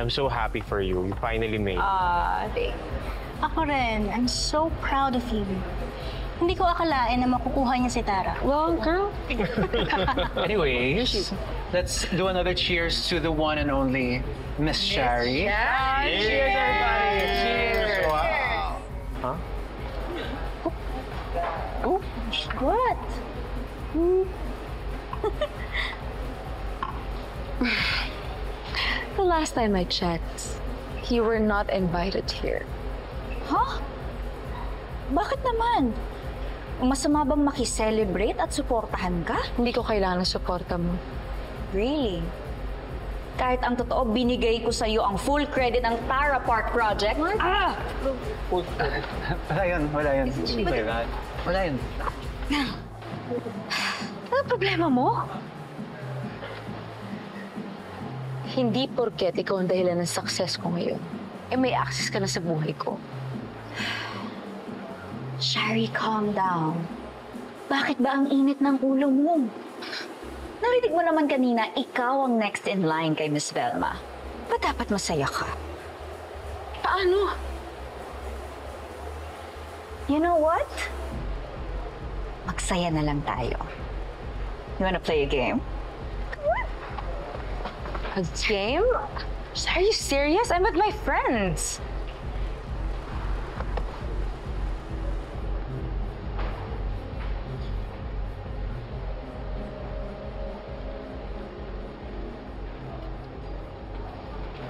I'm so happy for you. You finally made it. Ako rin. I'm so proud of you. Hindi ko akalain na makukuha niya si Tara. Well, girl. Anyways, let's do another cheers to the one and only Miss Shari. Cheers, everybody! Cheers! Wow. Huh? Oh, what? The last time I checked, you were not invited here. Huh? Bakit naman? Masama bang makiselebrate at suportahan ka? Hindi ko kailangan ng suporta mo. Really? Kahit ang totoo, binigay ko sa'yo ang full credit ng Tara Park Project. Wala yun. Wala yun. Ano problema mo? Hindi porket ikaw ang dahilan ng success ko ngayon, may access ka na sa buhay ko. Shari, calm down. Bakit ba ang init ng ulo mo? Narinig mo naman kanina, ikaw ang next in line kay Miss Velma. Ba't dapat masaya ka? Paano? You know what? Magsaya na lang tayo. You wanna play a game? A game? Are you serious? I'm with my friends.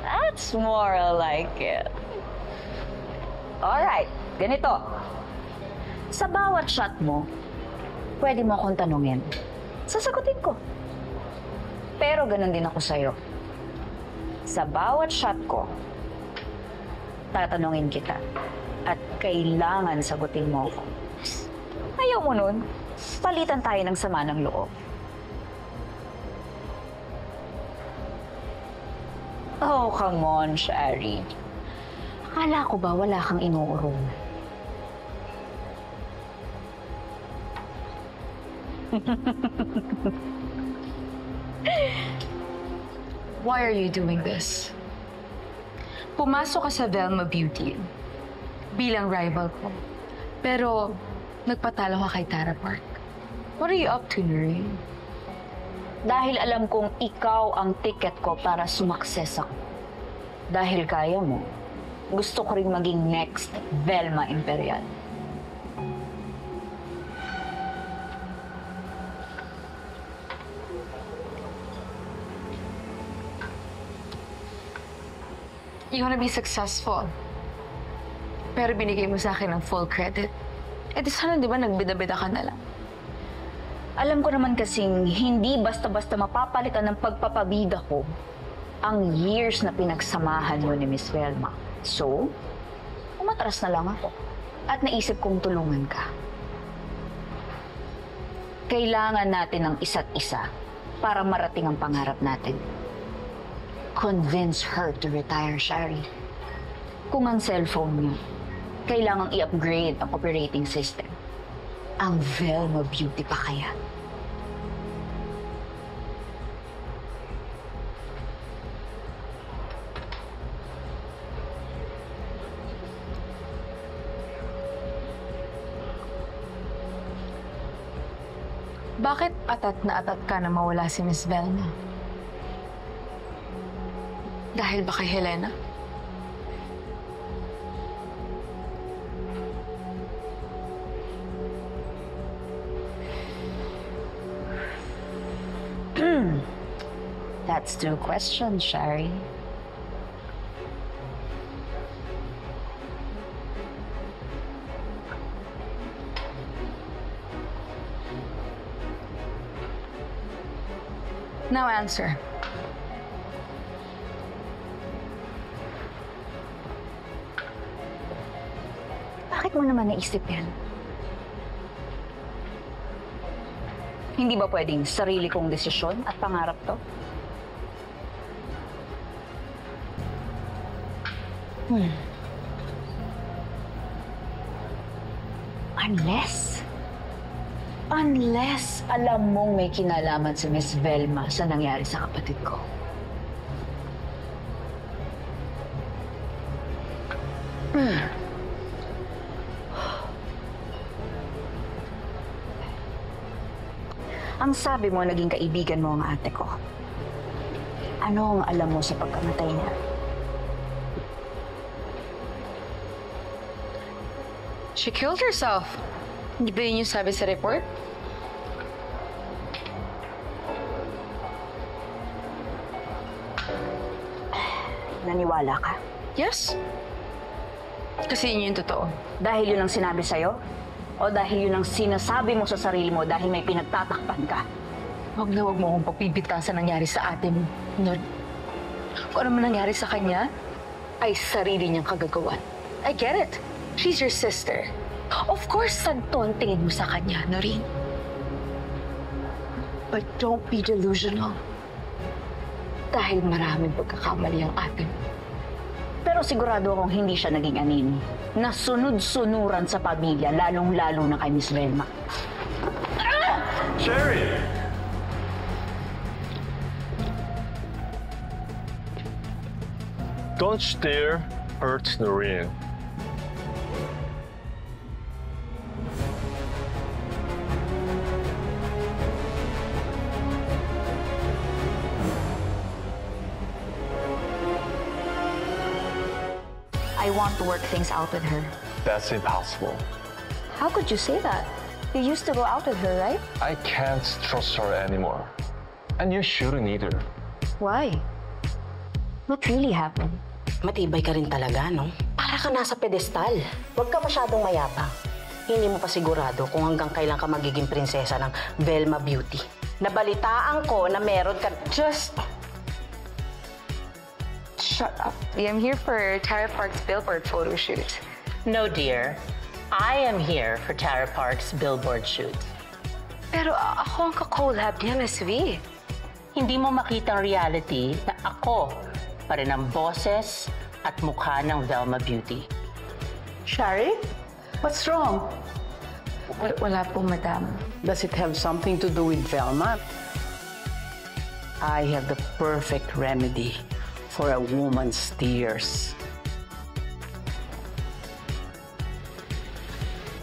That's more like it. Alright, ganito. Sa bawat shot mo, pwede mo akong tanungin. Sasagutin ko. Pero ganun din ako sa'yo. Sa bawat shot ko, tatanungin kita. At kailangan sagutin mo ako. Ayaw mo nun, palitan tayo ng sama ng loob. Oh, come on, Shari. Akala ko ba wala kang inuurong? Why are you doing this? Pumasok ka sa Velma Beauty bilang rival ko. Pero nagpatalo ka kay Tara Park. What are you up to, Nuri? Dahil alam kong ikaw ang ticket ko para sumakses ako. Dahil kaya mo, gusto ko rin maging next Velma Imperial. You wanna be successful. Pero binigay mo sa akin ng full credit. Di sana, di ba, nagbida-bida ka na lang? Alam ko naman kasing hindi basta-basta mapapalitan ng pagpapabida ko ang years na pinagsamahan mo ni Miss Velma. So, umatras na lang ako at naisip kong tulungan ka. Kailangan natin ng isa't isa para marating ang pangarap natin. Convince her to retire, Shari. Kung ang cellphone niya, kailangang i-upgrade ang operating system. Ang Velma Beauty pa kaya? Bakit atat na atat ka na mawala si Miss Velma? Dahil ba kay Helena? That's two questions, Shari. Now answer. Bakit mo naman naisip yan? Hindi ba pwedeng sarili kong desisyon at pangarap to? Unless alam mong may kinalaman si Miss Velma sa nangyari sa kapatid ko. Ang sabi mo, naging kaibigan mo ang ate ko. Ano ang alam mo sa pagkamatay niya? She killed herself. Hindi ba yun yung sabi sa report? Naniwala ka? Yes. Kasi yun yung totoo. Dahil yun ang sinabi sa'yo? O dahil yun ang sinasabi mo sa sarili mo dahil may pinagtatakpan ka? Huwag na huwag mo akong pagpipigtas sa nangyari sa ate mo. No. Kung ano man nangyari sa kanya, ay sarili niyang kagagawan. I get it. She's your sister. Of course, santo ang tingin mo sa kanya, Noreen. But don't be delusional. Dahil maraming pagkakamali ang ate mo. Pero sigurado akong hindi siya naging anino. Nasunod-sunuran sa pamilya, lalong-lalo na kay Miss Velma. Sherry! Don't stare hurts Noreen. I want to work things out with her. That's impossible. How could you say that? You used to go out with her, right? I can't trust her anymore. And you shouldn't either. Why? What really happened? Matibay ka rin talaga, no? Para ka nasa pedestal. Huwag ka masyadong mayabang. Hindi mo pa sigurado kung hanggang kailan ka magiging prinsesa ng Velma Beauty. Nabalitaan ko na meron ka... Just... shut up. I'm here for Tara Park's billboard photo shoot. No, dear. I am here for Tara Park's billboard shoot. Pero ako ang ka-collab niya, Miss V. Hindi mo makita ang reality na ako pa rin ang boses at mukha ng Velma Beauty. Shari, what's wrong? Wala po, madam. Does it have something to do with Velma? I have the perfect remedy for a woman's tears.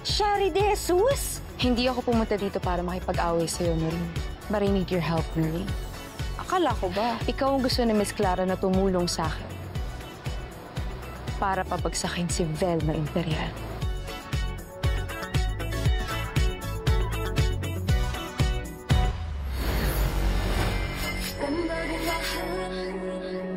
Shari de Jesus! Hindi ako pumunta dito para makipag-away sa'yo, Noreen. But I need your help, Noreen. Akala ko ba, ikaw ang gusto ni Miss Clara na tumulong sa akin para pabagsakin si Velma Imperial. Kumbaga lahat